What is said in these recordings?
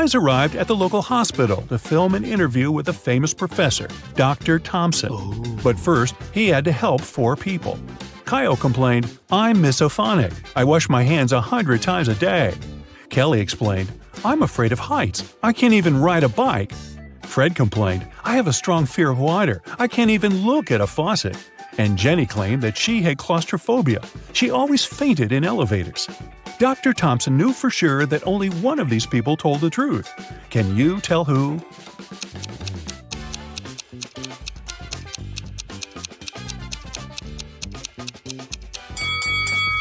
guys arrived at the local hospital to film an interview with a famous professor, Dr. Thompson. But first, he had to help 4 people. Kyle complained, "I'm misophonic. I wash my hands 100 times a day." Kelly explained, "I'm afraid of heights. I can't even ride a bike." Fred complained, "I have a strong fear of water. I can't even look at a faucet." And Jenny claimed that she had claustrophobia. She always fainted in elevators. Dr. Thompson knew for sure that only one of these people told the truth. Can you tell who?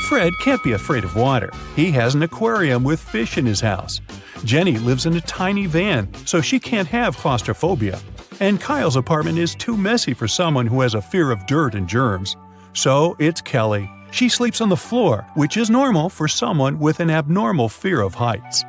Fred can't be afraid of water. He has an aquarium with fish in his house. Jenny lives in a tiny van, so she can't have claustrophobia. And Kyle's apartment is too messy for someone who has a fear of dirt and germs. So it's Kelly. She sleeps on the floor, which is normal for someone with an abnormal fear of heights.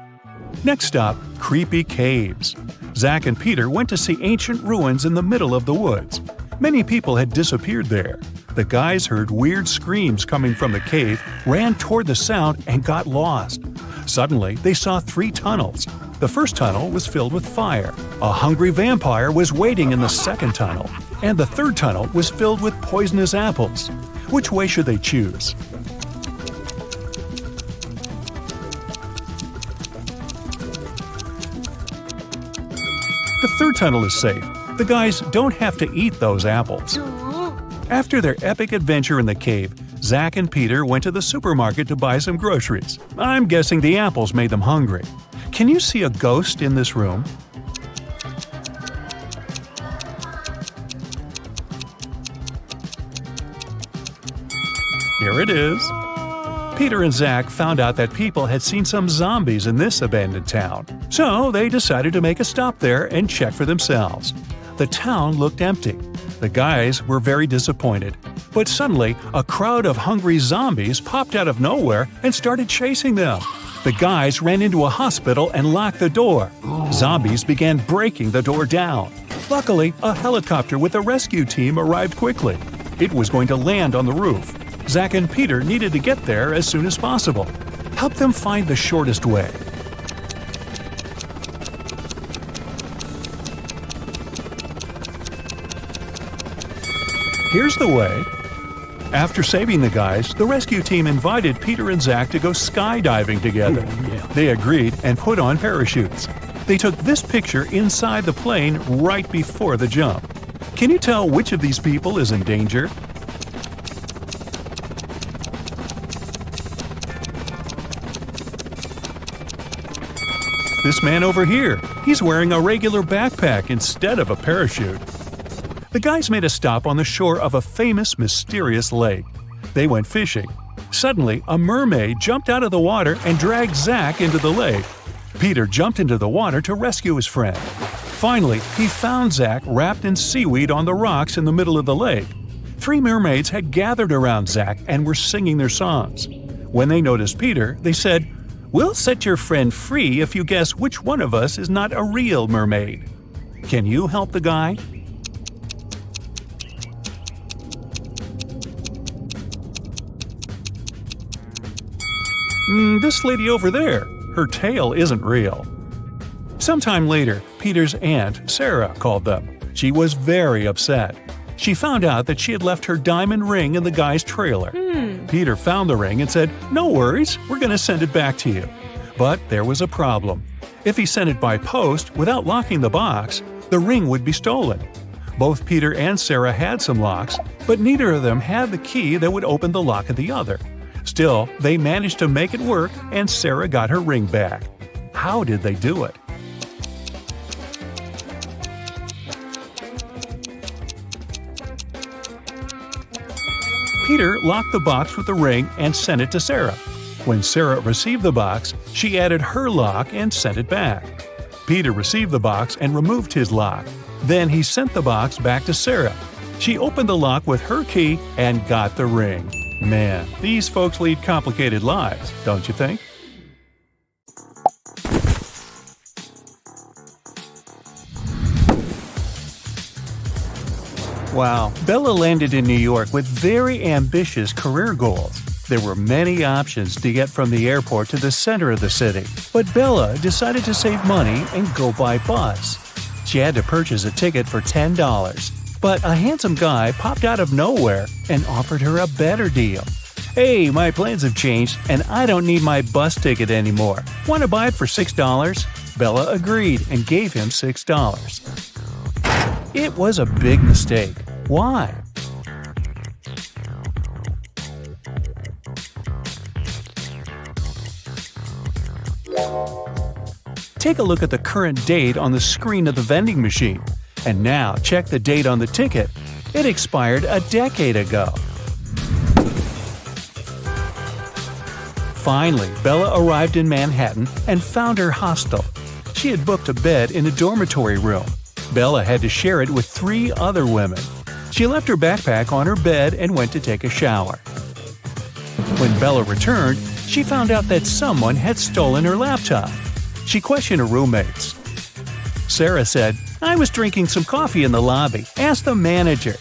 Next stop, creepy caves. Zach and Peter went to see ancient ruins in the middle of the woods. Many people had disappeared there. The guys heard weird screams coming from the cave, ran toward the sound, and got lost. Suddenly, they saw 3 tunnels. The first tunnel was filled with fire. A hungry vampire was waiting in the second tunnel. And the third tunnel was filled with poisonous apples. Which way should they choose? The third tunnel is safe. The guys don't have to eat those apples. After their epic adventure in the cave, Zach and Peter went to the supermarket to buy some groceries. I'm guessing the apples made them hungry. Can you see a ghost in this room? Here it is. Peter and Zach found out that people had seen some zombies in this abandoned town. So they decided to make a stop there and check for themselves. The town looked empty. The guys were very disappointed. But suddenly, a crowd of hungry zombies popped out of nowhere and started chasing them. The guys ran into a hospital and locked the door. Zombies began breaking the door down. Luckily, a helicopter with a rescue team arrived quickly. It was going to land on the roof. Zach and Peter needed to get there as soon as possible. Help them find the shortest way. Here's the way. After saving the guys, the rescue team invited Peter and Zach to go skydiving together. They agreed and put on parachutes. They took this picture inside the plane right before the jump. Can you tell which of these people is in danger? This man over here, he's wearing a regular backpack instead of a parachute. The guys made a stop on the shore of a famous, mysterious lake. They went fishing. Suddenly, a mermaid jumped out of the water and dragged Zach into the lake. Peter jumped into the water to rescue his friend. Finally, he found Zach wrapped in seaweed on the rocks in the middle of the lake. 3 mermaids had gathered around Zach and were singing their songs. When they noticed Peter, they said, "We'll set your friend free if you guess which one of us is not a real mermaid." Can you help the guy? This lady over there. Her tail isn't real. Sometime later, Peter's aunt, Sarah, called them. She was very upset. She found out that she had left her diamond ring in the guy's trailer. Peter found the ring and said, "No worries, we're going to send it back to you." But there was a problem. If he sent it by post without locking the box, the ring would be stolen. Both Peter and Sarah had some locks, but neither of them had the key that would open the lock of the other. Still, they managed to make it work and Sarah got her ring back. How did they do it? Peter locked the box with the ring and sent it to Sarah. When Sarah received the box, she added her lock and sent it back. Peter received the box and removed his lock. Then he sent the box back to Sarah. She opened the lock with her key and got the ring. Man, these folks lead complicated lives, don't you think? Wow, Bella landed in New York with very ambitious career goals. There were many options to get from the airport to the center of the city, but Bella decided to save money and go by bus. She had to purchase a ticket for $10, but a handsome guy popped out of nowhere and offered her a better deal. "Hey, my plans have changed and I don't need my bus ticket anymore. Want to buy it for $6? Bella agreed and gave him $6. It was a big mistake. Why? Take a look at the current date on the screen of the vending machine. And now check the date on the ticket. It expired a decade ago. Finally, Bella arrived in Manhattan and found her hostel. She had booked a bed in a dormitory room. Bella had to share it with 3 other women. She left her backpack on her bed and went to take a shower. When Bella returned, she found out that someone had stolen her laptop. She questioned her roommates. Sarah said, "I was drinking some coffee in the lobby. Ask the manager."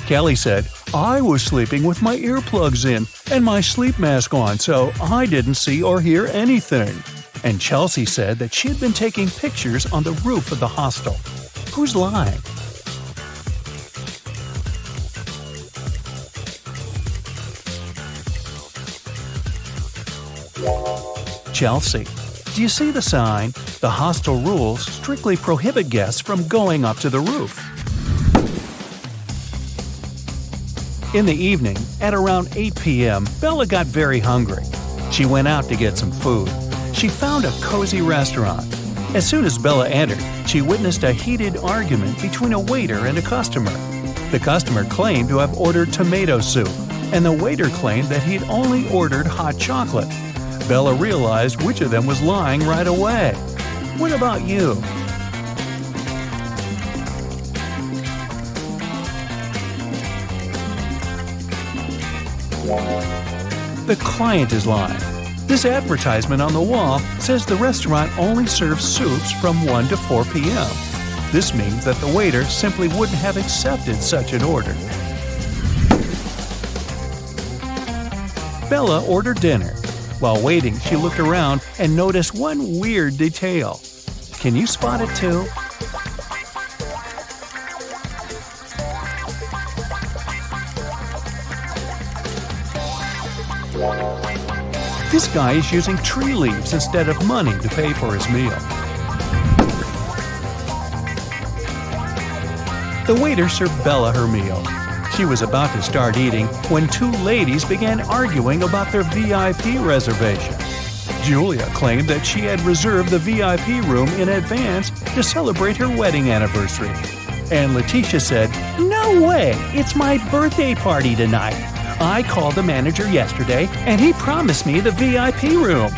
Kelly said, "I was sleeping with my earplugs in and my sleep mask on, so I didn't see or hear anything." And Chelsea said that she had been taking pictures on the roof of the hostel. Who's lying? Chelsea. Do you see the sign? The hostel rules strictly prohibit guests from going up to the roof. In the evening, at around 8 p.m., Bella got very hungry. She went out to get some food. She found a cozy restaurant. As soon as Bella entered, she witnessed a heated argument between a waiter and a customer. The customer claimed to have ordered tomato soup, and the waiter claimed that he'd only ordered hot chocolate. Bella realized which of them was lying right away. What about you? The client is lying. This advertisement on the wall says the restaurant only serves soups from 1 to 4 p.m. This means that the waiter simply wouldn't have accepted such an order. Bella ordered dinner. While waiting, she looked around and noticed one weird detail. Can you spot it too? This guy is using tree leaves instead of money to pay for his meal. The waiter served Bella her meal. She was about to start eating when 2 ladies began arguing about their VIP reservation. Julia claimed that she had reserved the VIP room in advance to celebrate her wedding anniversary. And Letitia said, "No way! It's my birthday party tonight. I called the manager yesterday and he promised me the VIP room."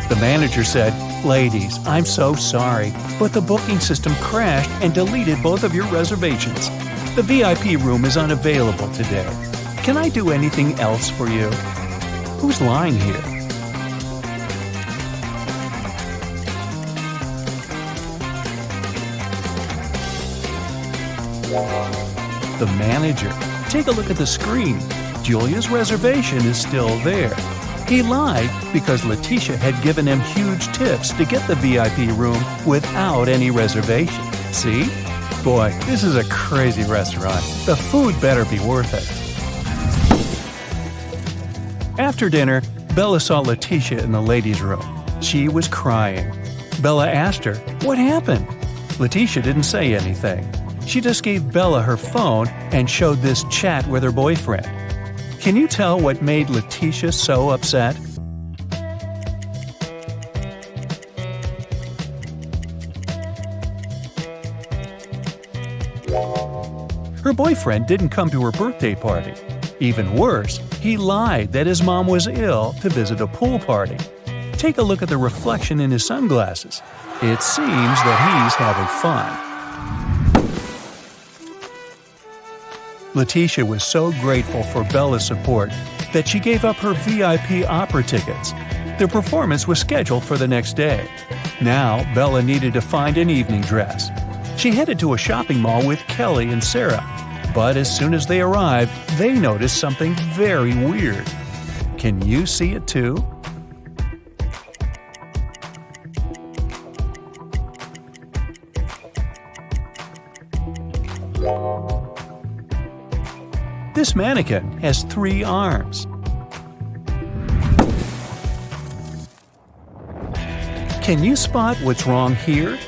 The manager said, "Ladies, I'm so sorry, but the booking system crashed and deleted both of your reservations. The VIP room is unavailable today. Can I do anything else for you?" Who's lying here? The manager. Take a look at the screen. Julia's reservation is still there. He lied because Letitia had given him huge tips to get the VIP room without any reservation. See? Boy, this is a crazy restaurant. The food better be worth it. After dinner, Bella saw Letitia in the ladies' room. She was crying. Bella asked her, "What happened?" Letitia didn't say anything. She just gave Bella her phone and showed this chat with her boyfriend. Can you tell what made Letitia so upset? Her boyfriend didn't come to her birthday party. Even worse, he lied that his mom was ill to visit a pool party. Take a look at the reflection in his sunglasses. It seems that he's having fun. Letitia was so grateful for Bella's support that she gave up her VIP opera tickets. Their performance was scheduled for the next day. Now, Bella needed to find an evening dress. She headed to a shopping mall with Kelly and Sarah, but as soon as they arrived, they noticed something very weird. Can you see it too? This mannequin has 3 arms. Can you spot what's wrong here?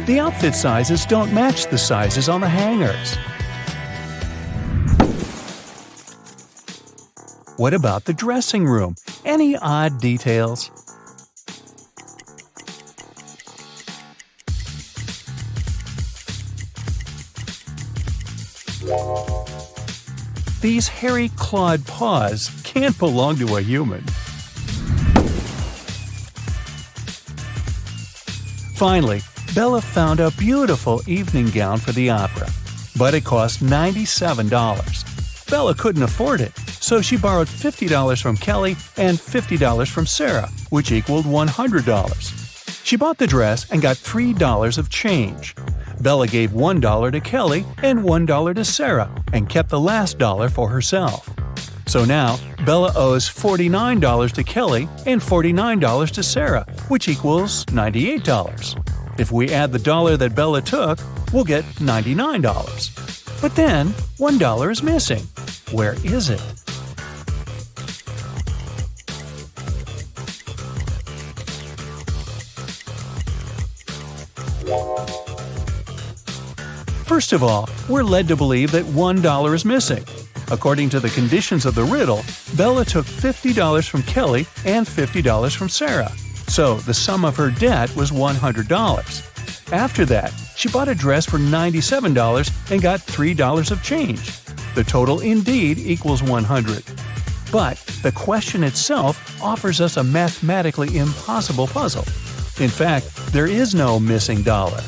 The outfit sizes don't match the sizes on the hangers. What about the dressing room? Any odd details? These hairy clawed paws can't belong to a human. Finally, Bella found a beautiful evening gown for the opera, but it cost $97. Bella couldn't afford it, so she borrowed $50 from Kelly and $50 from Sarah, which equaled $100. She bought the dress and got $3 of change. Bella gave $1 to Kelly and $1 to Sarah and kept the last dollar for herself. So now, Bella owes $49 to Kelly and $49 to Sarah, which equals $98. If we add the dollar that Bella took, we'll get $99. But then, $1 is missing. Where is it? First of all, we're led to believe that $1 is missing. According to the conditions of the riddle, Bella took $50 from Kelly and $50 from Sarah, so the sum of her debt was $100. After that, she bought a dress for $97 and got $3 of change. The total indeed equals $100. But the question itself offers us a mathematically impossible puzzle. In fact, there is no missing dollar.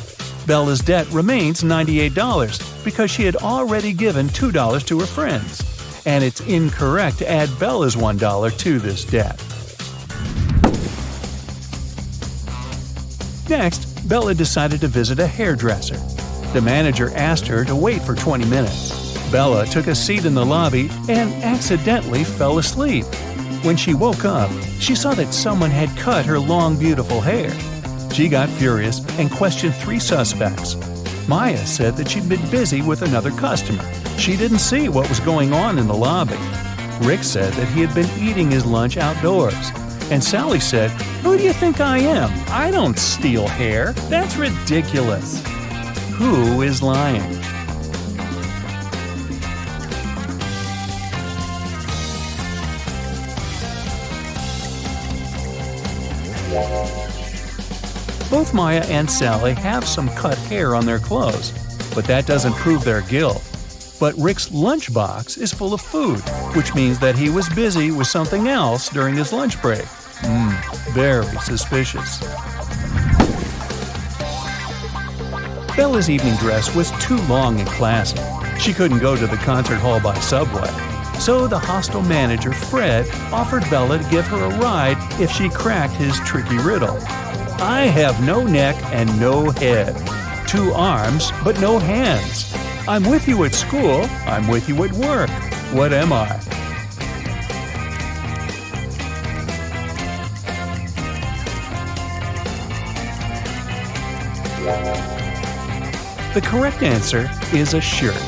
Bella's debt remains $98 because she had already given $2 to her friends, and it's incorrect to add Bella's $1 to this debt. Next, Bella decided to visit a hairdresser. The manager asked her to wait for 20 minutes. Bella took a seat in the lobby and accidentally fell asleep. When she woke up, she saw that someone had cut her long, beautiful hair. She got furious and questioned 3 suspects. Maya said that she'd been busy with another customer. She didn't see what was going on in the lobby. Rick said that he had been eating his lunch outdoors. And Sally said, "Who do you think I am? I don't steal hair. That's ridiculous." Who is lying? Both Maya and Sally have some cut hair on their clothes, but that doesn't prove their guilt. But Rick's lunchbox is full of food, which means that he was busy with something else during his lunch break. Very suspicious. Bella's evening dress was too long and classy. She couldn't go to the concert hall by subway. So the hostel manager, Fred, offered Bella to give her a ride if she cracked his tricky riddle. I have no neck and no head. 2 arms, but no hands. I'm with you at school, I'm with you at work. What am I? The correct answer is a shirt.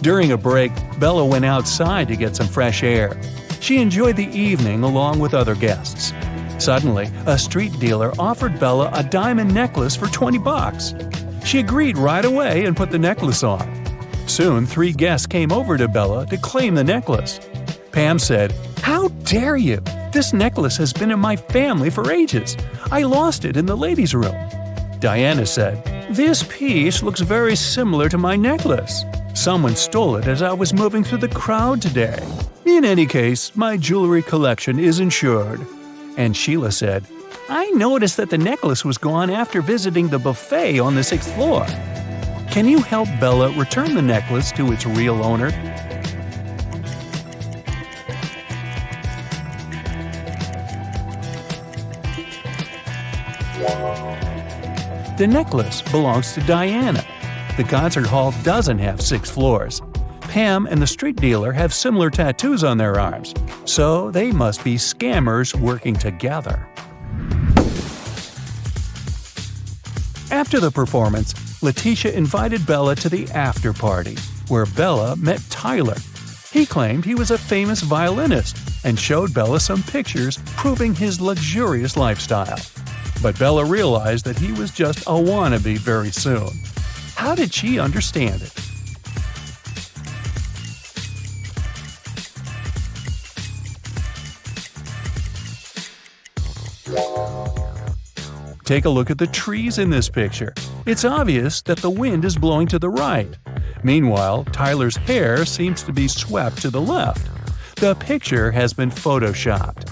During a break, Bella went outside to get some fresh air. She enjoyed the evening along with other guests. Suddenly, a street dealer offered Bella a diamond necklace for $20. She agreed right away and put the necklace on. Soon, 3 guests came over to Bella to claim the necklace. Pam said, "How dare you? This necklace has been in my family for ages. I lost it in the ladies' room." Diana said, "This piece looks very similar to my necklace. Someone stole it as I was moving through the crowd today. In any case, my jewelry collection is insured." And Sheila said, "I noticed that the necklace was gone after visiting the buffet on the 6th floor. Can you help Bella return the necklace to its real owner?" The necklace belongs to Diana. The concert hall doesn't have 6 floors. Pam and the street dealer have similar tattoos on their arms, so they must be scammers working together. After the performance, Letitia invited Bella to the after party, where Bella met Tyler. He claimed he was a famous violinist and showed Bella some pictures proving his luxurious lifestyle. But Bella realized that he was just a wannabe very soon. How did she understand it? Take a look at the trees in this picture. It's obvious that the wind is blowing to the right. Meanwhile, Tyler's hair seems to be swept to the left. The picture has been photoshopped.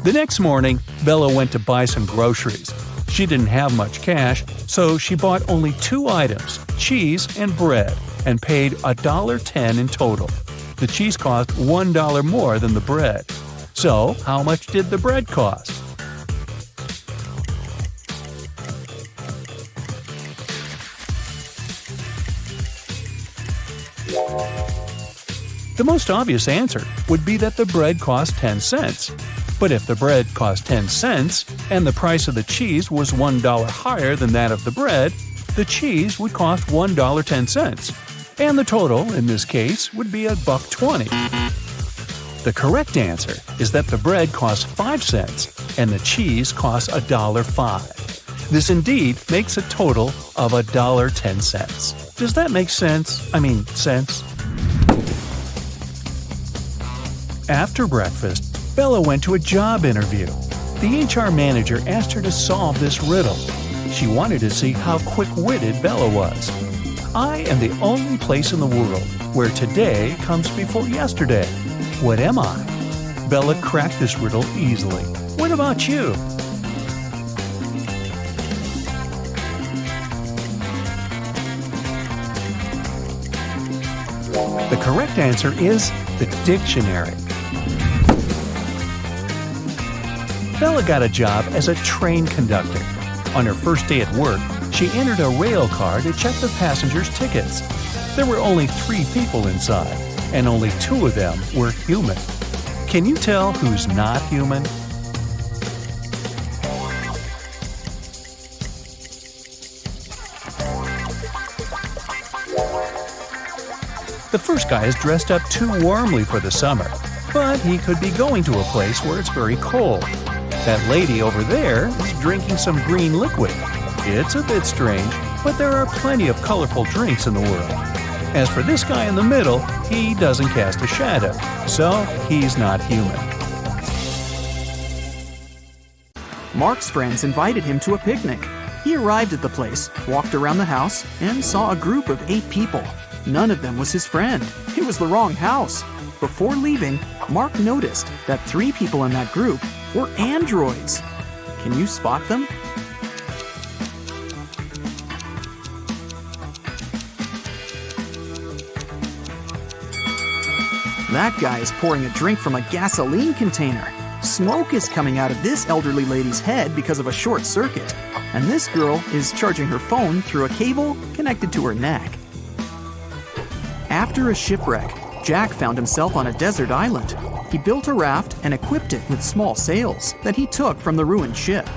The next morning, Bella went to buy some groceries. She didn't have much cash, so she bought only 2 items, cheese and bread, and paid $1.10 in total. The cheese cost $1 more than the bread. So, how much did the bread cost? The most obvious answer would be that the bread cost 10 cents. But if the bread cost 10 cents and the price of the cheese was $1 higher than that of the bread, the cheese would cost $1.10, and the total in this case would be $1.20. The correct answer is that the bread costs 5 cents and the cheese costs $1.05. This indeed makes a total of $1.10. Does that make sense? Sense? After breakfast, Bella went to a job interview. The HR manager asked her to solve this riddle. She wanted to see how quick-witted Bella was. I am the only place in the world where today comes before yesterday. What am I? Bella cracked this riddle easily. What about you? The correct answer is the dictionary. Bella got a job as a train conductor. On her first day at work, she entered a rail car to check the passengers' tickets. There were only 3 people inside, and only 2 of them were human. Can you tell who's not human? The first guy is dressed up too warmly for the summer, but he could be going to a place where it's very cold. That lady over there is drinking some green liquid. It's a bit strange, but there are plenty of colorful drinks in the world. As for this guy in the middle, he doesn't cast a shadow, so he's not human. Mark's friends invited him to a picnic. He arrived at the place, walked around the house, and saw a group of 8 people. None of them was his friend. It was the wrong house. Before leaving, Mark noticed that 3 people in that group were androids. Can you spot them? That guy is pouring a drink from a gasoline container. Smoke is coming out of this elderly lady's head because of a short circuit. And this girl is charging her phone through a cable connected to her neck. After a shipwreck, Jack found himself on a desert island. He built a raft and equipped it with small sails that he took from the ruined ship.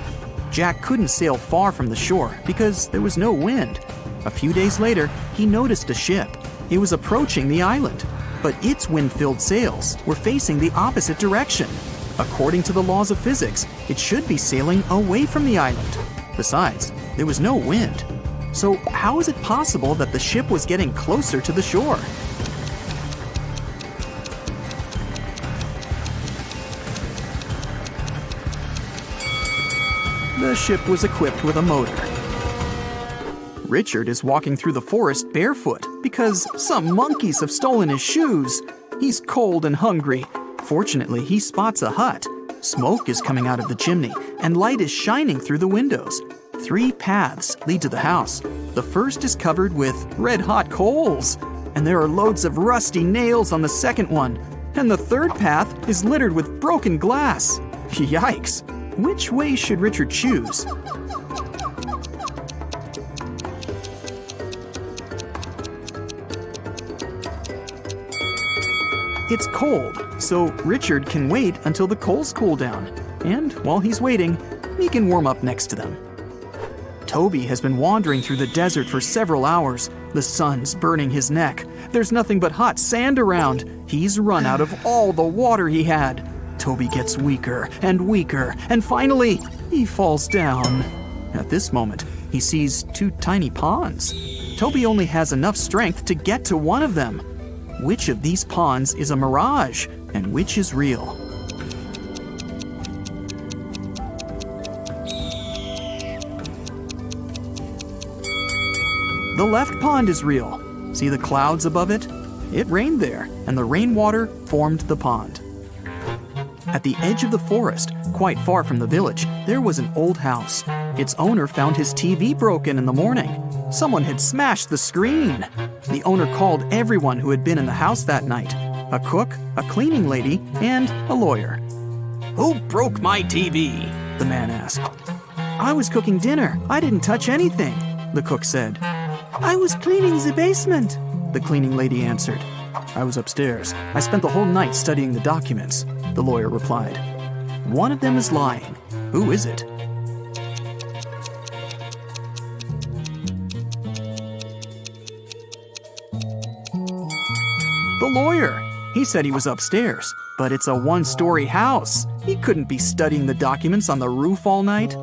Jack couldn't sail far from the shore because there was no wind. A few days later, he noticed a ship. It was approaching the island, but its wind-filled sails were facing the opposite direction. According to the laws of physics, it should be sailing away from the island. Besides, there was no wind. So how is it possible that the ship was getting closer to the shore? The ship was equipped with a motor. Richard is walking through the forest barefoot because some monkeys have stolen his shoes. He's cold and hungry. Fortunately, he spots a hut. Smoke is coming out of the chimney, and light is shining through the windows. 3 paths lead to the house. The first is covered with red-hot coals, and there are loads of rusty nails on the second one. And the third path is littered with broken glass. Yikes! which way should Richard choose? It's cold, so Richard can wait until the coals cool down. And while he's waiting, he can warm up next to them. Toby has been wandering through the desert for several hours. The sun's burning his neck. There's nothing but hot sand around. He's run out of all the water he had. Toby gets weaker, and finally, he falls down. At this moment, he sees two tiny ponds. Toby only has enough strength to get to one of them. Which of these ponds is a mirage, and which is real? The left pond is real. See the clouds above it? It rained there, and the rainwater formed the pond. At the edge of the forest, quite far from the village, there was an old house. Its owner found his TV broken in the morning. Someone had smashed the screen. The owner called everyone who had been in the house that night: a cook, a cleaning lady, and a lawyer. "Who broke my TV?" the man asked. "I was cooking dinner. I didn't touch anything," the cook said. "I was cleaning the basement," the cleaning lady answered. "I was upstairs. I spent the whole night studying the documents," the lawyer replied. One of them is lying. Who is it? The lawyer. He said he was upstairs, but it's a one-story house. He couldn't be studying the documents on the roof all night.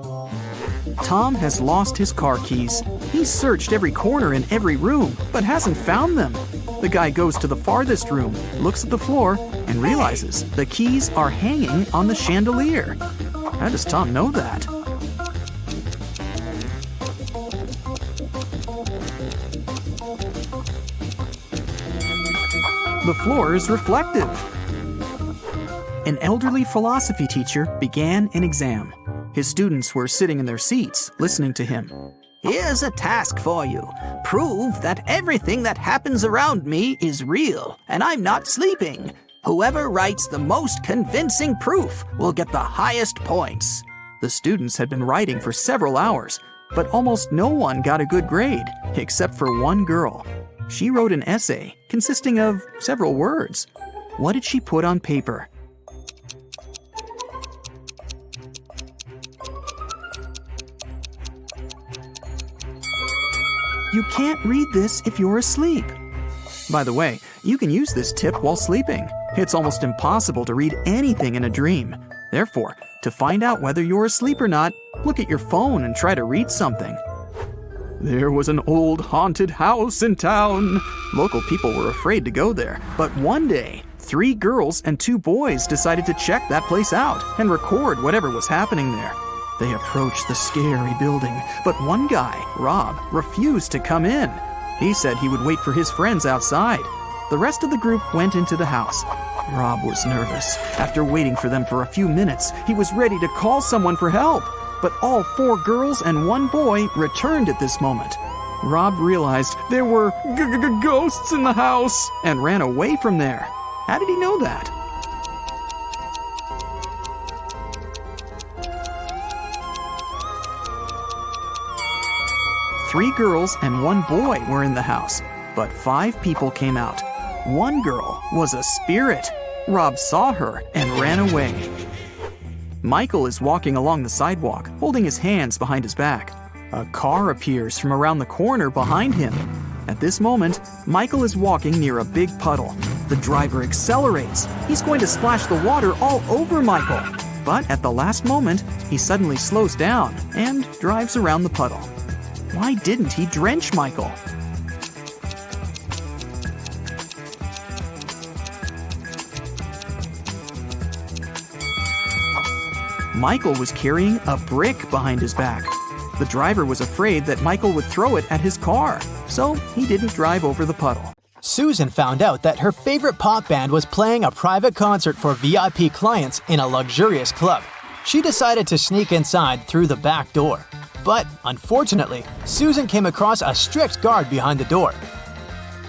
Tom has lost his car keys. He's searched every corner in every room, but hasn't found them. The guy goes to the farthest room, looks at the floor, and realizes the keys are hanging on the chandelier. How does Tom know that? The floor is reflective. An elderly philosophy teacher began an exam. His students were sitting in their seats, listening to him. "Here's a task for you. Prove that everything that happens around me is real, and I'm not sleeping. Whoever writes the most convincing proof will get the highest points." The students had been writing for several hours, but almost no one got a good grade, except for one girl. She wrote an essay consisting of several words. What did she put on paper? You can't read this if you're asleep. By the way, you can use this tip while sleeping. It's almost impossible to read anything in a dream. Therefore, to find out whether you're asleep or not, look at your phone and try to read something. There was an old haunted house in town. Local people were afraid to go there, but one day, 3 girls and 2 boys decided to check that place out and record whatever was happening there. They approached the scary building, but one guy, Rob, refused to come in. He said he would wait for his friends outside. The rest of the group went into the house. Rob was nervous. After waiting for them for a few minutes, he was ready to call someone for help. But all 4 girls and 1 boy returned at this moment. Rob realized there were ghosts in the house and ran away from there. How did he know that? Three girls and 1 boy were in the house, but 5 people came out. 1 girl was a spirit. Rob saw her and ran away. Michael is walking along the sidewalk, holding his hands behind his back. A car appears from around the corner behind him. At this moment, Michael is walking near a big puddle. The driver accelerates. He's going to splash the water all over Michael. But at the last moment, he suddenly slows down and drives around the puddle. Why didn't he drench Michael? Michael was carrying a brick behind his back. The driver was afraid that Michael would throw it at his car, so he didn't drive over the puddle. Susan found out that her favorite pop band was playing a private concert for VIP clients in a luxurious club. She decided to sneak inside through the back door. But, unfortunately, Susan came across a strict guard behind the door.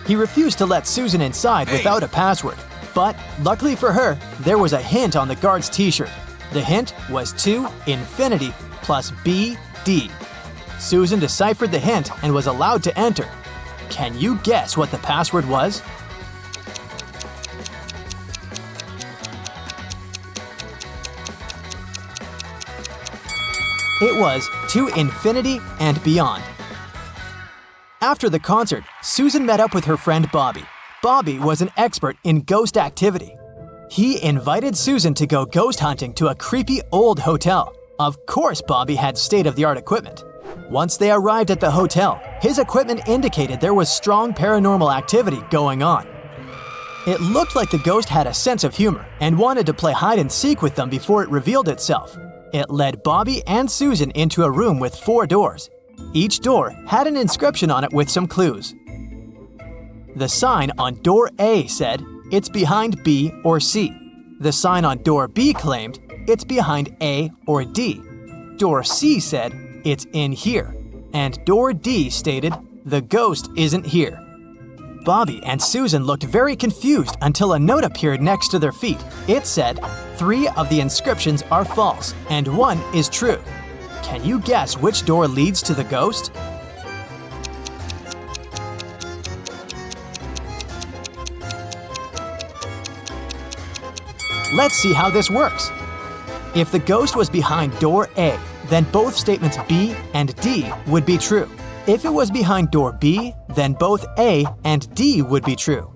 He refused to let Susan inside without a password. But, luckily for her, there was a hint on the guard's t-shirt. The hint was 2 infinity plus BD. Susan deciphered the hint and was allowed to enter. Can you guess what the password was? It was to infinity and beyond. After the concert, Susan met up with her friend Bobby. Bobby was an expert in ghost activity. He invited Susan to go ghost hunting to a creepy old hotel. Of course, Bobby had state-of-the-art equipment. Once they arrived at the hotel, his equipment indicated there was strong paranormal activity going on. It looked like the ghost had a sense of humor and wanted to play hide and seek with them before it revealed itself. It led Bobby and Susan into a room with 4 doors. Each door had an inscription on it with some clues. The sign on door A said, "It's behind B or C." The sign on door B claimed, "It's behind A or D." Door C said, "It's in here." And door D stated, "The ghost isn't here." Bobby and Susan looked very confused until a note appeared next to their feet. It said, 3 of the inscriptions are false and 1 is true. Can you guess which door leads to the ghost? Let's see how this works. If the ghost was behind door A, then both statements B and D would be true. If it was behind door B, then both A and D would be true.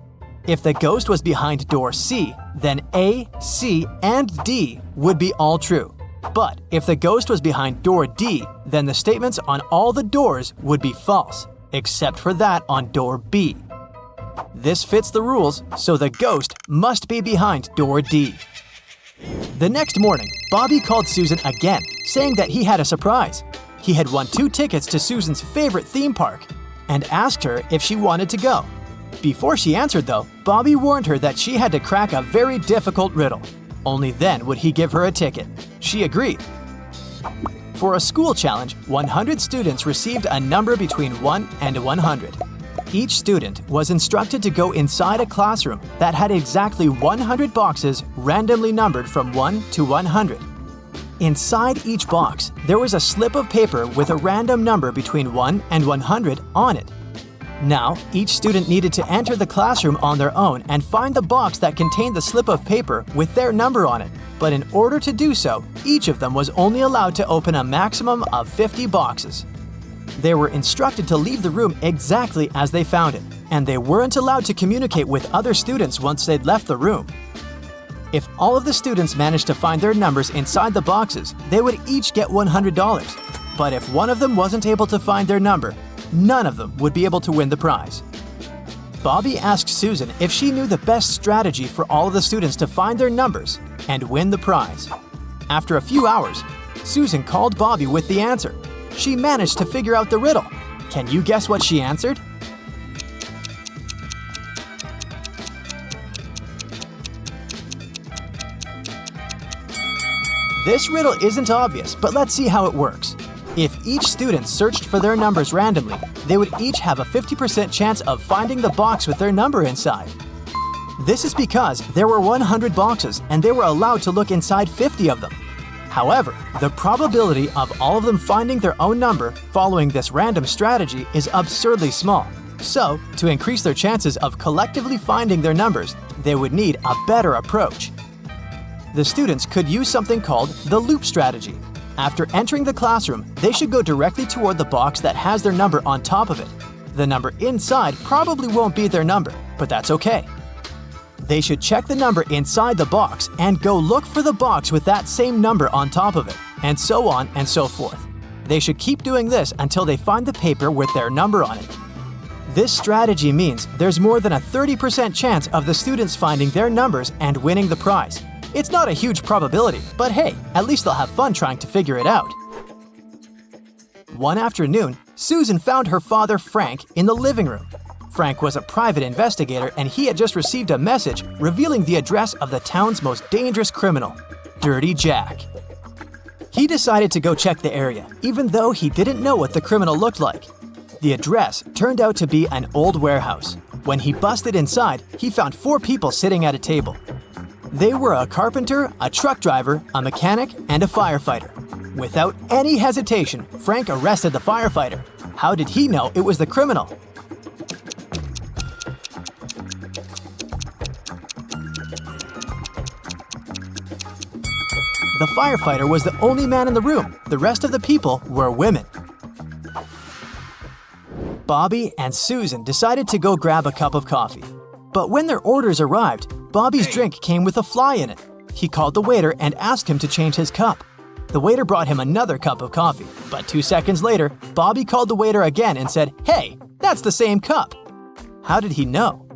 If the ghost was behind door C, then A, C, and D would be all true. But if the ghost was behind door D, then the statements on all the doors would be false, except for that on door B. This fits the rules, so the ghost must be behind door D. The next morning, Bobby called Susan again, saying that he had a surprise. He had won 2 tickets to Susan's favorite theme park and asked her if she wanted to go. Before she answered, though, Bobby warned her that she had to crack a very difficult riddle. Only then would he give her a ticket. She agreed. For a school challenge, 100 students received a number between 1 and 100. Each student was instructed to go inside a classroom that had exactly 100 boxes randomly numbered from 1 to 100. Inside each box, there was a slip of paper with a random number between 1 and 100 on it. Now, each student needed to enter the classroom on their own and find the box that contained the slip of paper with their number on it. But in order to do so, each of them was only allowed to open a maximum of 50 boxes. They were instructed to leave the room exactly as they found it, and they weren't allowed to communicate with other students once they'd left the room. If all of the students managed to find their numbers inside the boxes, they would each get $100. But if one of them wasn't able to find their number, none of them would be able to win the prize. Bobby asked Susan if she knew the best strategy for all of the students to find their numbers and win the prize. After a few hours, Susan called Bobby with the answer. She managed to figure out the riddle. Can you guess what she answered? This riddle isn't obvious, but let's see how it works. If each student searched for their numbers randomly, they would each have a 50% chance of finding the box with their number inside. This is because there were 100 boxes and they were allowed to look inside 50 of them. However, the probability of all of them finding their own number following this random strategy is absurdly small. So, to increase their chances of collectively finding their numbers, they would need a better approach. The students could use something called the loop strategy. After entering the classroom, they should go directly toward the box that has their number on top of it. The number inside probably won't be their number, but that's okay. They should check the number inside the box and go look for the box with that same number on top of it, and so on and so forth. They should keep doing this until they find the paper with their number on it. This strategy means there's more than a 30% chance of the students finding their numbers and winning the prize. It's not a huge probability, but hey, at least they'll have fun trying to figure it out. One afternoon, Susan found her father, Frank, in the living room. Frank was a private investigator and he had just received a message revealing the address of the town's most dangerous criminal, Dirty Jack. He decided to go check the area, even though he didn't know what the criminal looked like. The address turned out to be an old warehouse. When he busted inside, he found 4 people sitting at a table. They were a carpenter, a truck driver, a mechanic, and a firefighter. Without any hesitation, Frank arrested the firefighter. How did he know it was the criminal? The firefighter was the only man in the room. The rest of the people were women. Bobby and Susan decided to go grab a cup of coffee. But when their orders arrived, Bobby's drink came with a fly in it. He called the waiter and asked him to change his cup. The waiter brought him another cup of coffee, but 2 seconds later, Bobby called the waiter again and said, "Hey, that's the same cup." How did he know?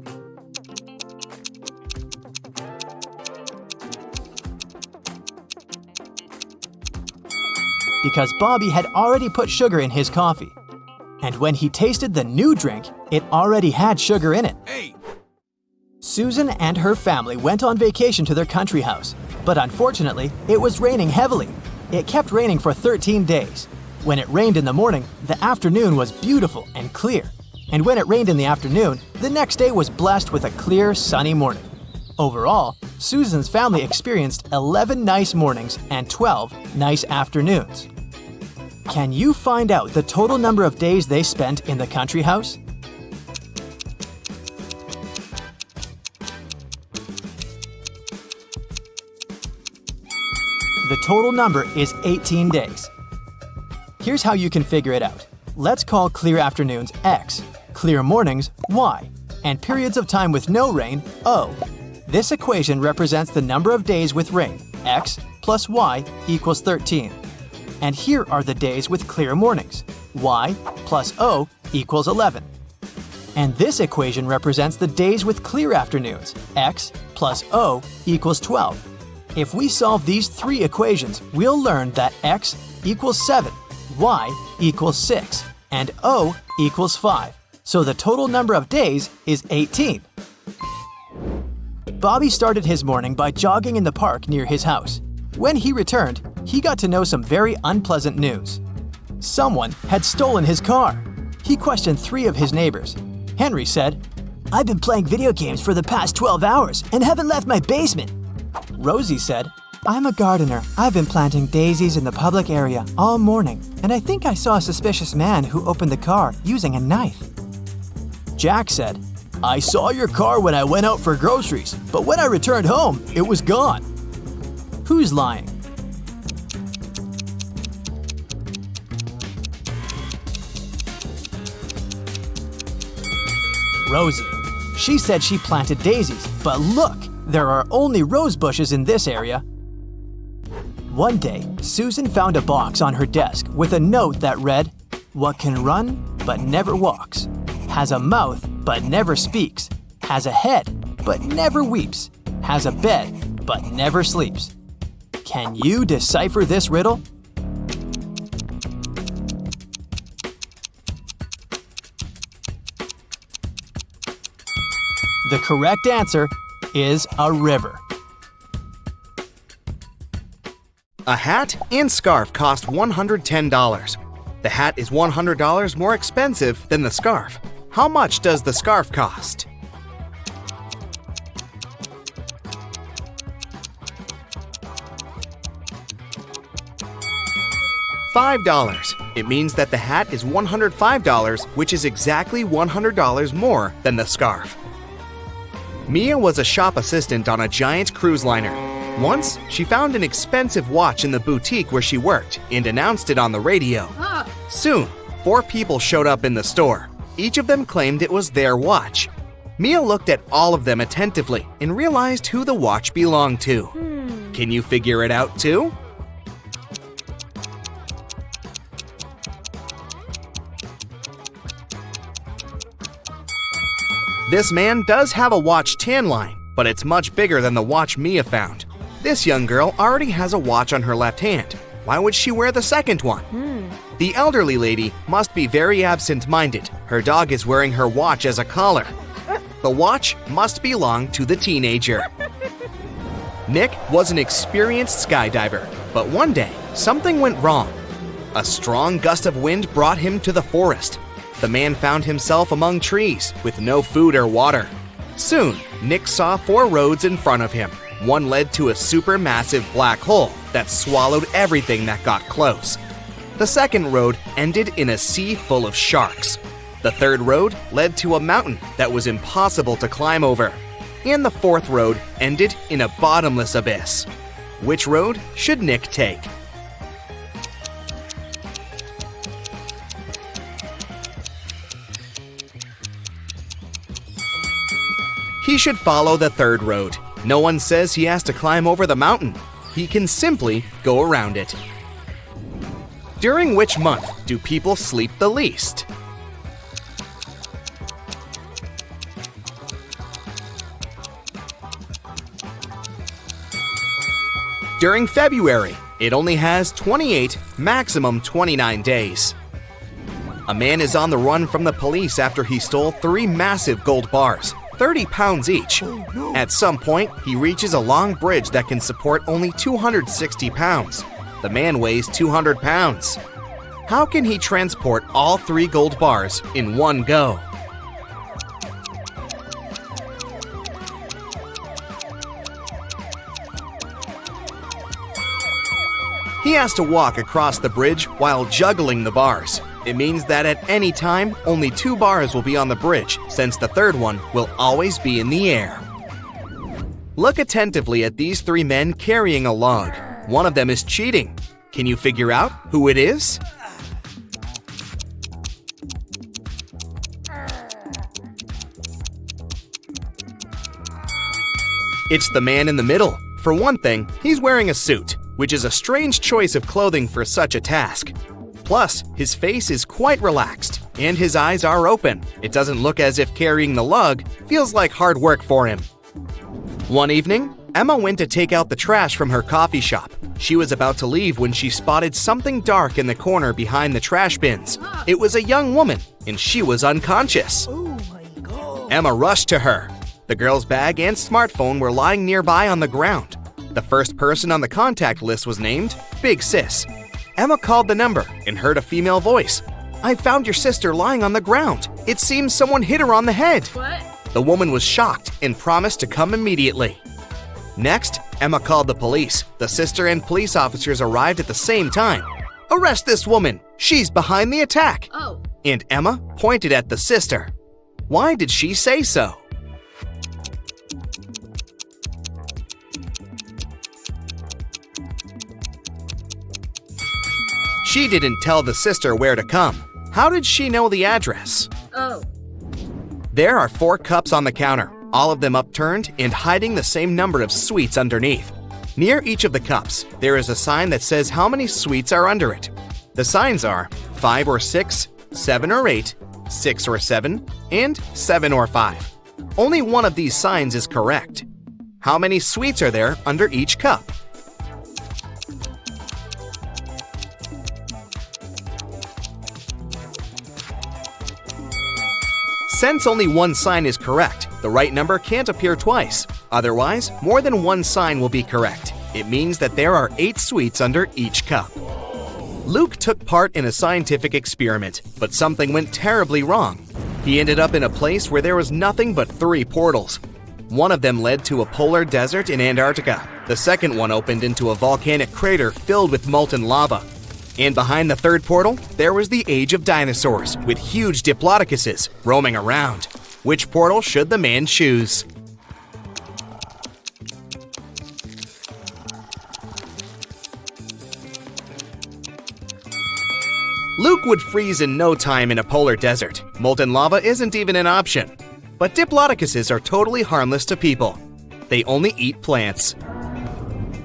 Because Bobby had already put sugar in his coffee. And when he tasted the new drink, it already had sugar in it. Susan and her family went on vacation to their country house, but unfortunately, it was raining heavily. It kept raining for 13 days. When it rained in the morning, the afternoon was beautiful and clear. And when it rained in the afternoon, the next day was blessed with a clear, sunny morning. Overall, Susan's family experienced 11 nice mornings and 12 nice afternoons. Can you find out the total number of days they spent in the country house? The total number is 18 days. Here's how you can figure it out. Let's call clear afternoons X, clear mornings Y, and periods of time with no rain O. This equation represents the number of days with rain, X plus Y equals 13. And here are the days with clear mornings, Y plus O equals 11. And this equation represents the days with clear afternoons, X plus O equals 12. If we solve these three equations, we'll learn that X equals 7, Y equals 6, and O equals 5. So the total number of days is 18. Bobby started his morning by jogging in the park near his house. When he returned, he got to know some very unpleasant news. Someone had stolen his car. He questioned 3 of his neighbors. Henry said, "I've been playing video games for the past 12 hours and haven't left my basement." Rosie said, "I'm a gardener. I've been planting daisies in the public area all morning, and I think I saw a suspicious man who opened the car using a knife." Jack said, "I saw your car when I went out for groceries, but when I returned home, it was gone." Who's lying? Rosie. She said she planted daisies, but look, there are only rose bushes in this area. One day, Susan found a box on her desk with a note that read, "What can run but never walks, has a mouth but never speaks, has a head but never weeps, has a bed but never sleeps." Can you decipher this riddle? The correct answer is a river. A hat and scarf cost $110. The hat is $100 more expensive than the scarf. How much does the scarf cost? $5. It means that the hat is $105, which is exactly $100 more than the scarf. Mia was a shop assistant on a giant cruise liner. Once, she found an expensive watch in the boutique where she worked and announced it on the radio. Soon, 4 people showed up in the store. Each of them claimed it was their watch. Mia looked at all of them attentively and realized who the watch belonged to. Can you figure it out too? This man does have a watch tan line, but it's much bigger than the watch Mia found. This young girl already has a watch on her left hand. Why would she wear the second one? The elderly lady must be very absent-minded. Her dog is wearing her watch as a collar. The watch must belong to the teenager. Nick was an experienced skydiver, but one day, something went wrong. A strong gust of wind brought him to the forest. The man found himself among trees with no food or water. Soon, Nick saw 4 roads in front of him. One led to a supermassive black hole that swallowed everything that got close. The second road ended in a sea full of sharks. The third road led to a mountain that was impossible to climb over. And the fourth road ended in a bottomless abyss. Which road should Nick take? He should follow the third road. No one says he has to climb over the mountain. He can simply go around it. During which month do people sleep the least? During February, it only has 28, maximum 29 days. A man is on the run from the police after he stole 3 massive gold bars, 30 pounds each. At some point, he reaches a long bridge that can support only 260 pounds. The man weighs 200 pounds. How can he transport all 3 gold bars in one go? He has to walk across the bridge while juggling the bars. It means that at any time, only 2 bars will be on the bridge, since the third one will always be in the air. Look attentively at these 3 men carrying a log. One of them is cheating. Can you figure out who it is? It's the man in the middle. For one thing, he's wearing a suit, which is a strange choice of clothing for such a task. Plus, his face is quite relaxed, and his eyes are open. It doesn't look as if carrying the lug feels like hard work for him. One evening, Emma went to take out the trash from her coffee shop. She was about to leave when she spotted something dark in the corner behind the trash bins. It was a young woman, and she was unconscious. Oh my God. Emma rushed to her. The girl's bag and smartphone were lying nearby on the ground. The first person on the contact list was named Big Sis. Emma called the number and heard a female voice. "I found your sister lying on the ground. It seems someone hit her on the head." What? The woman was shocked and promised to come immediately. Next, Emma called the police. The sister and police officers arrived at the same time. "Arrest this woman! She's behind the attack!" Oh. And Emma pointed at the sister. Why did she say so? She didn't tell the sister where to come. How did she know the address? Oh. There are 4 cups on the counter, all of them upturned and hiding the same number of sweets underneath. Near each of the cups, there is a sign that says how many sweets are under it. The signs are 5 or 6, 7 or 8, 6 or 7, and 7 or 5. Only one of these signs is correct. How many sweets are there under each cup? Since only one sign is correct, the right number can't appear twice. Otherwise, more than one sign will be correct. It means that there are 8 sweets under each cup. Luke took part in a scientific experiment, but something went terribly wrong. He ended up in a place where there was nothing but 3 portals. One of them led to a polar desert in Antarctica. The second one opened into a volcanic crater filled with molten lava. And behind the third portal, there was the age of dinosaurs, with huge diplodocuses roaming around. Which portal should the man choose? Luke would freeze in no time in a polar desert. Molten lava isn't even an option. But diplodocuses are totally harmless to people. They only eat plants.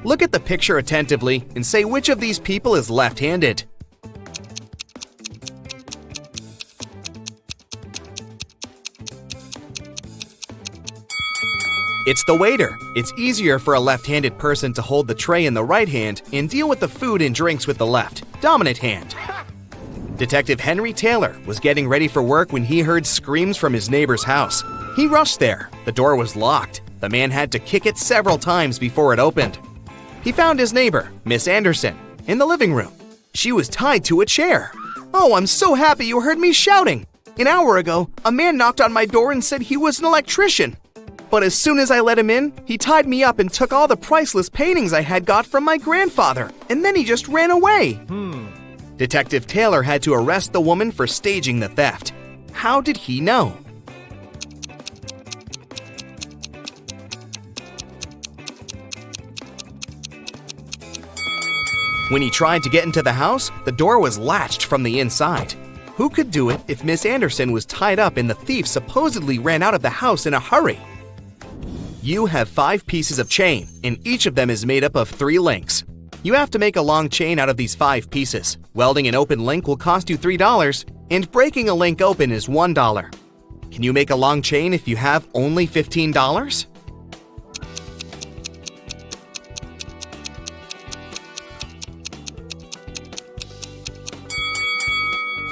Look at the picture attentively and say which of these people is left-handed. It's the waiter. It's easier for a left-handed person to hold the tray in the right hand and deal with the food and drinks with the left, dominant hand. Detective Henry Taylor was getting ready for work when he heard screams from his neighbor's house. He rushed there. The door was locked. The man had to kick it several times before it opened. He found his neighbor, Miss Anderson, in the living room. She was tied to a chair. "Oh, I'm so happy you heard me shouting. An hour ago, a man knocked on my door and said he was an electrician. But as soon as I let him in, he tied me up and took all the priceless paintings I had got from my grandfather, and then he just ran away. Detective Taylor had to arrest the woman for staging the theft. How did he know? When he tried to get into the house, the door was latched from the inside. Who could do it if Miss Anderson was tied up and the thief supposedly ran out of the house in a hurry? You have 5 pieces of chain, and each of them is made up of 3 links. You have to make a long chain out of these 5 pieces. Welding an open link will cost you $3, and breaking a link open is $1. Can you make a long chain if you have only $15?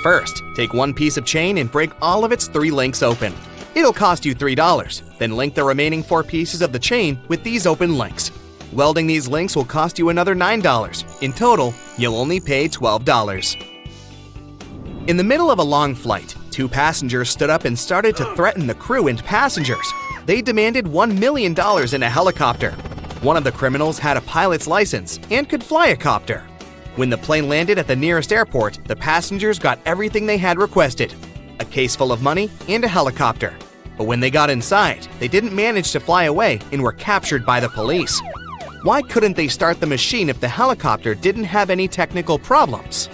First, take 1 piece of chain and break all of its 3 links open. It'll cost you $3. Then link the remaining 4 pieces of the chain with these open links. Welding these links will cost you another $9. In total, you'll only pay $12. In the middle of a long flight, 2 passengers stood up and started to threaten the crew and passengers. They demanded $1 million in a helicopter. One of the criminals had a pilot's license and could fly a copter. When the plane landed at the nearest airport, the passengers got everything they had requested: a case full of money and a helicopter. But when they got inside, they didn't manage to fly away and were captured by the police. Why couldn't they start the machine if the helicopter didn't have any technical problems?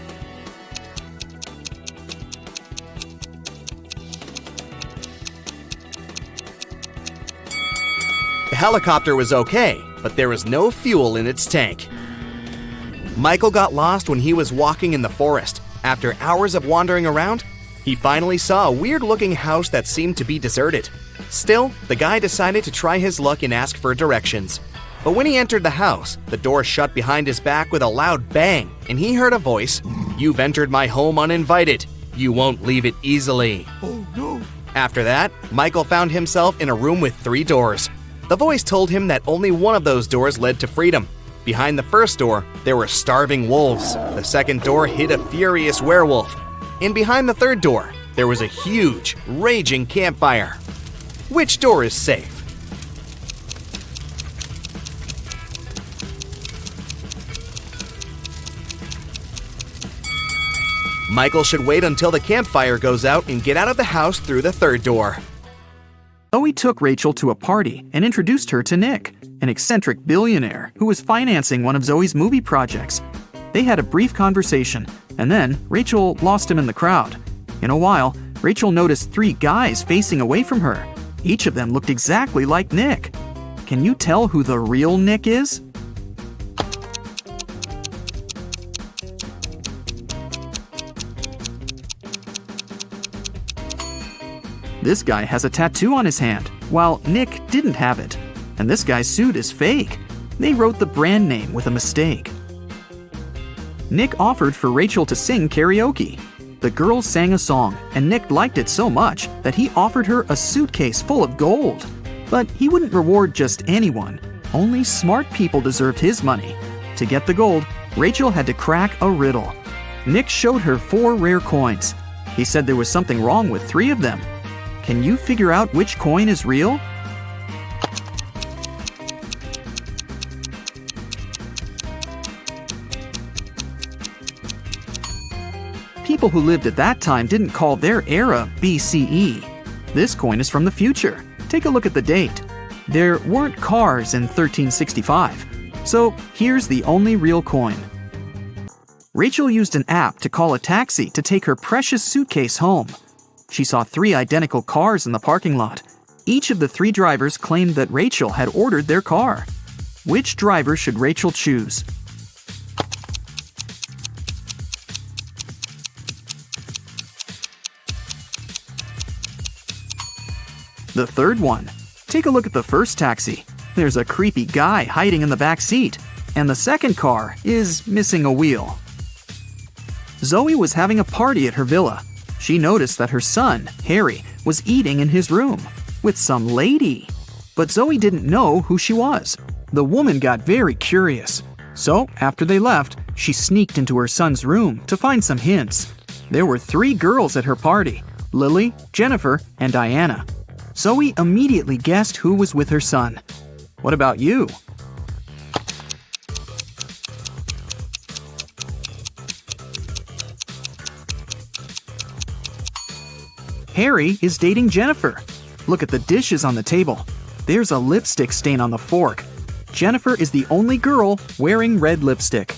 The helicopter was okay, but there was no fuel in its tank. Michael got lost when he was walking in the forest. After hours of wandering around, he finally saw a weird-looking house that seemed to be deserted. Still, the guy decided to try his luck and ask for directions. But when he entered the house, the door shut behind his back with a loud bang, and he heard a voice, "You've entered my home uninvited. You won't leave it easily." Oh no. After that, Michael found himself in a room with 3 doors. The voice told him that only one of those doors led to freedom. Behind the first door, there were starving wolves. The second door hid a furious werewolf. And behind the third door, there was a huge, raging campfire. Which door is safe? Michael should wait until the campfire goes out and get out of the house through the third door. Zoe took Rachel to a party and introduced her to Nick, an eccentric billionaire who was financing one of Zoe's movie projects. They had a brief conversation, and then Rachel lost him in the crowd. In a while, Rachel noticed 3 guys facing away from her. Each of them looked exactly like Nick. Can you tell who the real Nick is? This guy has a tattoo on his hand, while Nick didn't have it. And this guy's suit is fake. They wrote the brand name with a mistake. Nick offered for Rachel to sing karaoke. The girls sang a song, and Nick liked it so much that he offered her a suitcase full of gold. But he wouldn't reward just anyone. Only smart people deserved his money. To get the gold, Rachel had to crack a riddle. Nick showed her 4 rare coins. He said there was something wrong with 3 of them. Can you figure out which coin is real? People who lived at that time didn't call their era BCE. This coin is from the future. Take a look at the date. There weren't cars in 1365. So here's the only real coin. Rachel used an app to call a taxi to take her precious suitcase home. She saw 3 identical cars in the parking lot. Each of the 3 drivers claimed that Rachel had ordered their car. Which driver should Rachel choose? The third one. Take a look at the first taxi. There's a creepy guy hiding in the back seat. And the second car is missing a wheel. Zoe was having a party at her villa. She noticed that her son, Harry, was eating in his room with some lady. But Zoe didn't know who she was. The woman got very curious. So, after they left, she sneaked into her son's room to find some hints. There were 3 girls at her party: Lily, Jennifer, and Diana. Zoe immediately guessed who was with her son. What about you? Harry is dating Jennifer. Look at the dishes on the table. There's a lipstick stain on the fork. Jennifer is the only girl wearing red lipstick.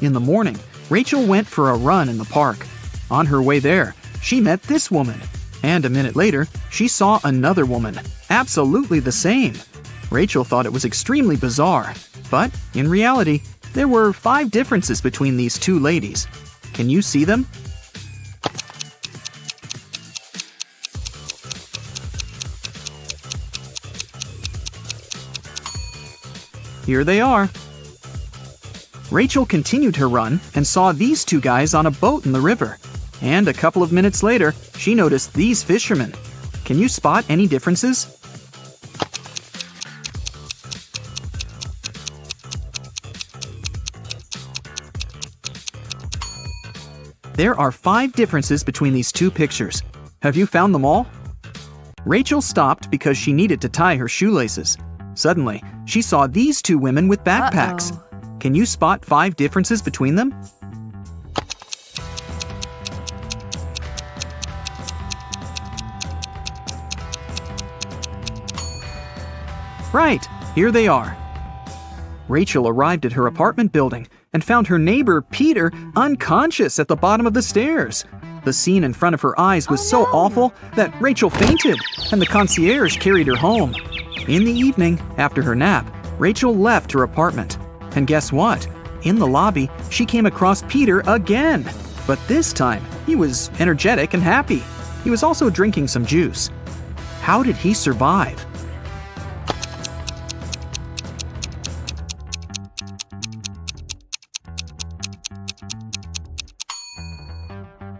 In the morning, Rachel went for a run in the park. On her way there, she met this woman. And a minute later, she saw another woman, absolutely the same. Rachel thought it was extremely bizarre. But in reality, there were 5 differences between these 2 ladies. Can you see them? Here they are. Rachel continued her run and saw these 2 guys on a boat in the river. And a couple of minutes later, she noticed these fishermen. Can you spot any differences? There are 5 differences between these 2 pictures. Have you found them all? Rachel stopped because she needed to tie her shoelaces. Suddenly, she saw these 2 women with backpacks. Can you spot 5 differences between them? Right, here they are. Rachel arrived at her apartment building and found her neighbor, Peter, unconscious at the bottom of the stairs. The scene in front of her eyes was so awful that Rachel fainted, and the concierge carried her home. In the evening, after her nap, Rachel left her apartment. And guess what? In the lobby, she came across Peter again. But this time, he was energetic and happy. He was also drinking some juice. How did he survive?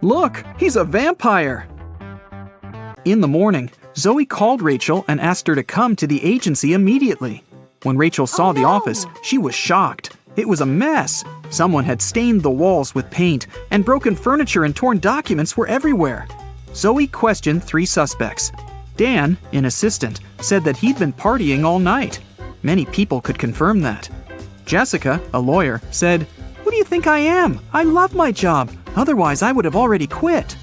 Look, he's a vampire! In the morning, Zoe called Rachel and asked her to come to the agency immediately. When Rachel saw the office, she was shocked. It was a mess. Someone had stained the walls with paint, and broken furniture and torn documents were everywhere. Zoe questioned 3 suspects. Dan, an assistant, said that he'd been partying all night. Many people could confirm that. Jessica, a lawyer, said, "Who do you think I am? I love my job. Otherwise, I would have already quit."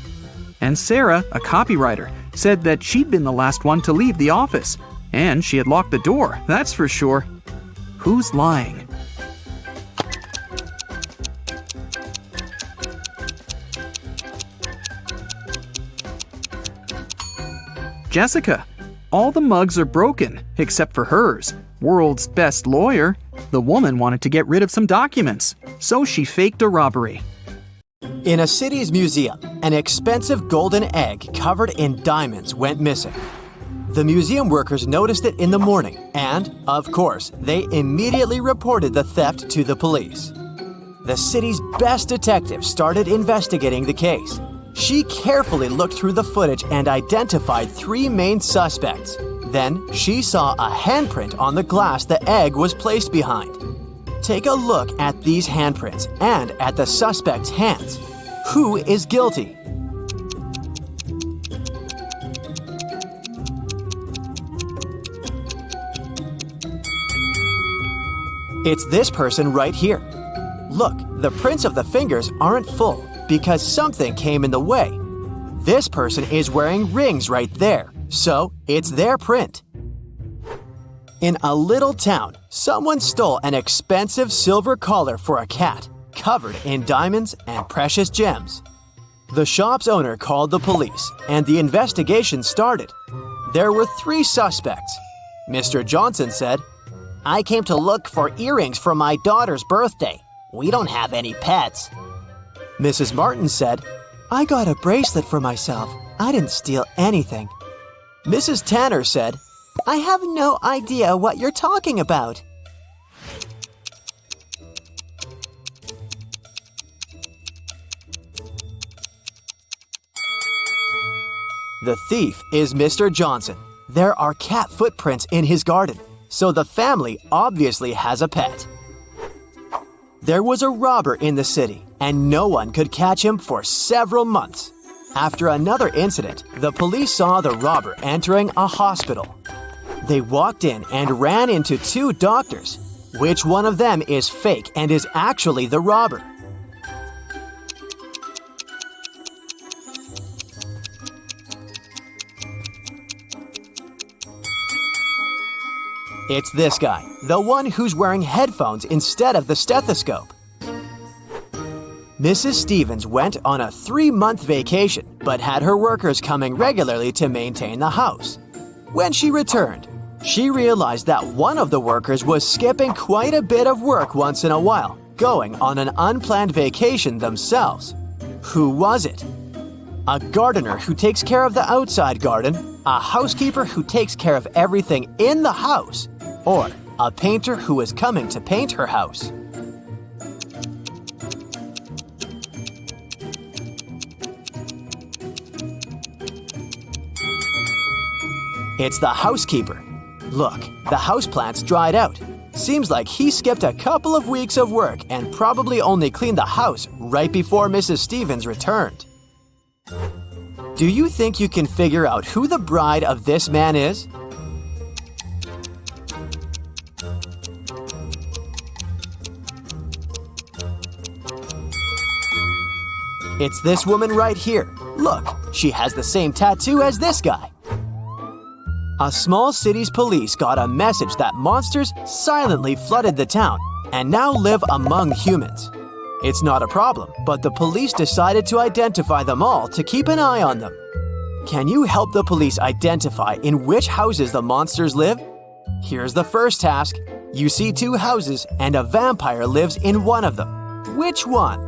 And Sarah, a copywriter, said that she'd been the last one to leave the office. And she had locked the door, that's for sure. Who's lying? Jessica. All the mugs are broken, except for hers. World's best lawyer. The woman wanted to get rid of some documents, so she faked a robbery. In a city's museum, an expensive golden egg covered in diamonds went missing. The museum workers noticed it in the morning and, of course, they immediately reported the theft to the police. The city's best detective started investigating the case. She carefully looked through the footage and identified 3 main suspects. Then she saw a handprint on the glass the egg was placed behind. Take a look at these handprints and at the suspect's hands. Who is guilty? It's this person right here. Look, the prints of the fingers aren't full because something came in the way. This person is wearing rings right there, so it's their print. In a little town, someone stole an expensive silver collar for a cat, covered in diamonds and precious gems. The shop's owner called the police, and the investigation started. There were 3 suspects. Mr. Johnson said, "I came to look for earrings for my daughter's birthday. We don't have any pets." Mrs. Martin said, "I got a bracelet for myself. I didn't steal anything." Mrs. Tanner said, "I have no idea what you're talking about." The thief is Mr. Johnson. There are cat footprints in his garden, so the family obviously has a pet. There was a robber in the city, and no one could catch him for several months. After another incident, the police saw the robber entering a hospital. They walked in and ran into two doctors. Which one of them is fake and is actually the robber? It's this guy, the one who's wearing headphones instead of the stethoscope. Mrs. Stevens went on a 3-month vacation, but had her workers coming regularly to maintain the house. When she returned, she realized that one of the workers was skipping quite a bit of work once in a while, going on an unplanned vacation themselves. Who was it? A gardener who takes care of the outside garden, a housekeeper who takes care of everything in the house, or a painter who is coming to paint her house. It's the housekeeper. Look, the houseplants dried out. Seems like he skipped a couple of weeks of work and probably only cleaned the house right before Mrs. Stevens returned. Do you think you can figure out who the bride of this man is? It's this woman right here. Look, she has the same tattoo as this guy. A small city's police got a message that monsters silently flooded the town and now live among humans. It's not a problem, but the police decided to identify them all to keep an eye on them. Can you help the police identify in which houses the monsters live? Here's the first task. You see 2 houses and a vampire lives in one of them. Which one?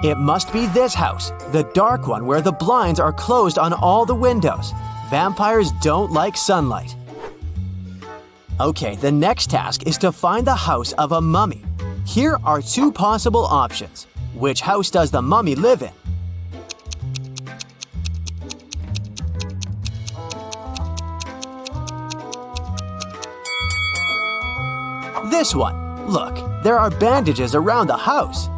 It must be this house, the dark one where the blinds are closed on all the windows. Vampires don't like sunlight. Okay, the next task is to find the house of a mummy. Here are 2 possible options. Which house does the mummy live in? This one. Look, there are bandages around the house.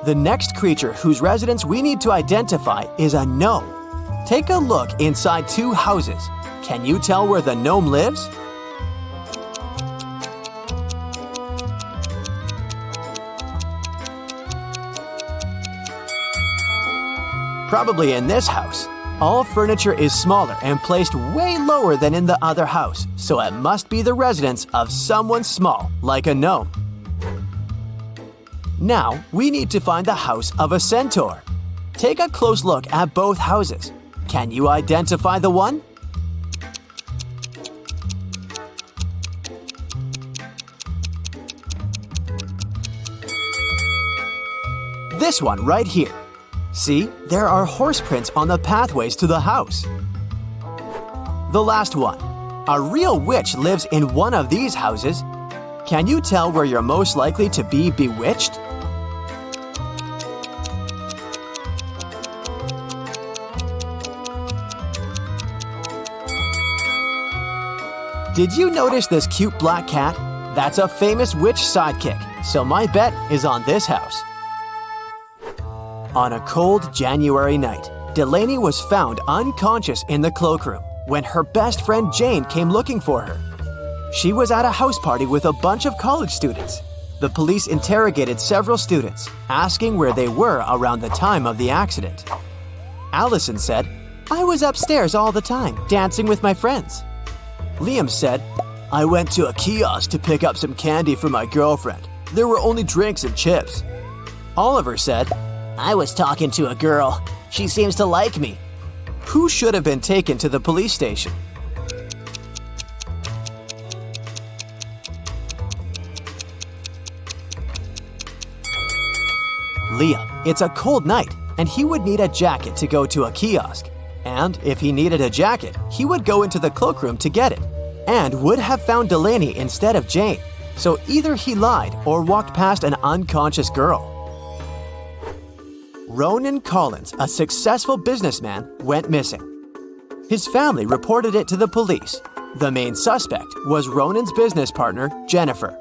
The next creature whose residence we need to identify is a gnome. Take a look inside 2 houses. Can you tell where the gnome lives? Probably in this house. All furniture is smaller and placed way lower than in the other house, so it must be the residence of someone small, like a gnome. Now, we need to find the house of a centaur. Take a close look at both houses. Can you identify the one? This one right here. See, there are horse prints on the pathways to the house. The last one. A real witch lives in one of these houses. Can you tell where you're most likely to be bewitched? Did you notice this cute black cat? That's a famous witch sidekick, so my bet is on this house. On a cold January night, Delaney was found unconscious in the cloakroom when her best friend Jane came looking for her. She was at a house party with a bunch of college students. The police interrogated several students, asking where they were around the time of the accident. Allison said, "I was upstairs all the time, dancing with my friends." Liam said, "I went to a kiosk to pick up some candy for my girlfriend. There were only drinks and chips." Oliver said, "I was talking to a girl. She seems to like me." Who should have been taken to the police station? Liam. It's a cold night, and he would need a jacket to go to a kiosk. And if he needed a jacket, he would go into the cloakroom to get it, and would have found Delaney instead of Jane. So either he lied or walked past an unconscious girl. Ronan Collins, a successful businessman, went missing. His family reported it to the police, The main suspect was Ronan's business partner, Jennifer.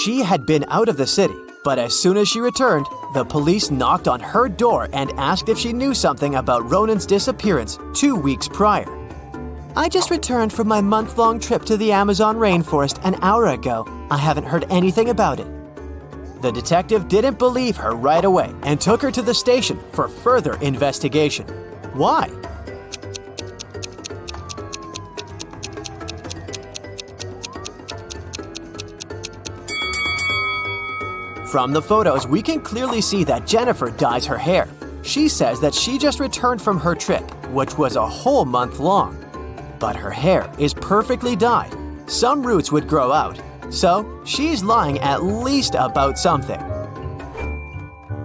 She had been out of the city, but as soon as she returned, the police knocked on her door and asked if she knew something about Ronan's disappearance 2 weeks prior. I just returned from my month-long trip to the Amazon rainforest an hour ago. I haven't heard anything about it. The detective didn't believe her right away and took her to the station for further investigation. Why? From the photos, we can clearly see that Jennifer dyes her hair. She says that she just returned from her trip, which was a whole month long. But her hair is perfectly dyed. Some roots would grow out, so she's lying at least about something.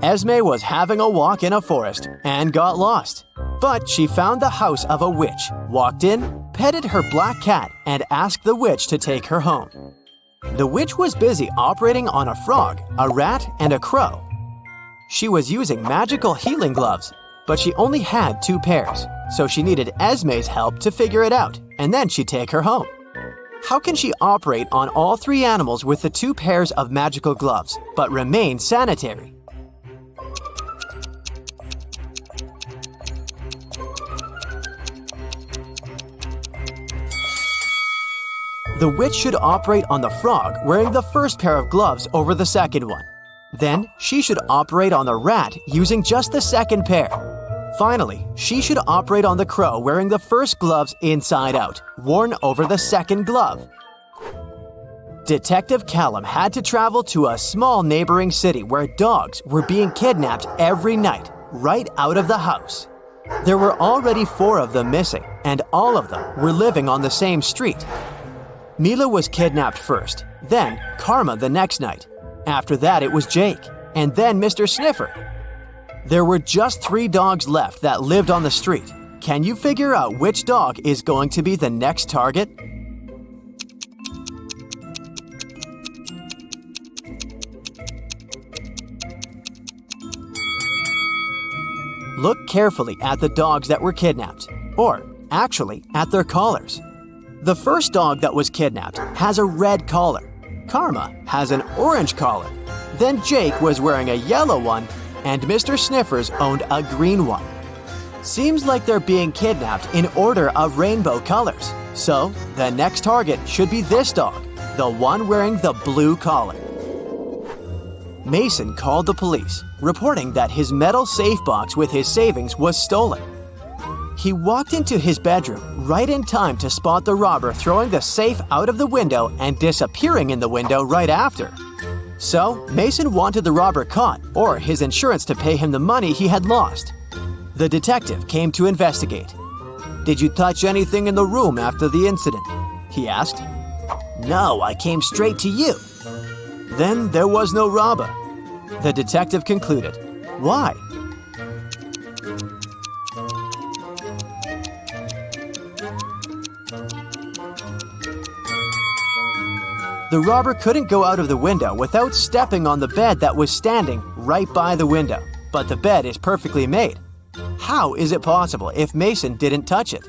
Esme was having a walk in a forest and got lost. But she found the house of a witch, walked in, petted her black cat, and asked the witch to take her home. The witch was busy operating on a frog, a rat, and a crow. She was using magical healing gloves, but she only had 2 pairs, so she needed Esme's help to figure it out, and then she'd take her home. How can she operate on all 3 animals with the 2 pairs of magical gloves, but remain sanitary? The witch should operate on the frog wearing the first pair of gloves over the second one. Then, she should operate on the rat using just the second pair. Finally, she should operate on the crow wearing the first gloves inside out, worn over the second glove. Detective Callum had to travel to a small neighboring city where dogs were being kidnapped every night, right out of the house. There were already 4 of them missing, and all of them were living on the same street. Mila was kidnapped first, then Karma the next night. After that, it was Jake, and then Mr. Sniffer. There were just 3 dogs left that lived on the street. Can you figure out which dog is going to be the next target? Look carefully at the dogs that were kidnapped, or actually at their collars. The first dog that was kidnapped has a red collar. Karma has an orange collar. Then Jake was wearing a yellow one, and Mr. Sniffers owned a green one. Seems like they're being kidnapped in order of rainbow colors. So, the next target should be this dog, the one wearing the blue collar. Mason called the police, reporting that his metal safe box with his savings was stolen. He walked into his bedroom right in time to spot the robber throwing the safe out of the window and disappearing in the window right after. So, Mason wanted the robber caught, or his insurance to pay him the money he had lost. The detective came to investigate. "Did you touch anything in the room after the incident?" he asked. "No, I came straight to you." "Then there was no robber," the detective concluded. "Why?" The robber couldn't go out of the window without stepping on the bed that was standing right by the window, but the bed is perfectly made. How is it possible if Mason didn't touch it?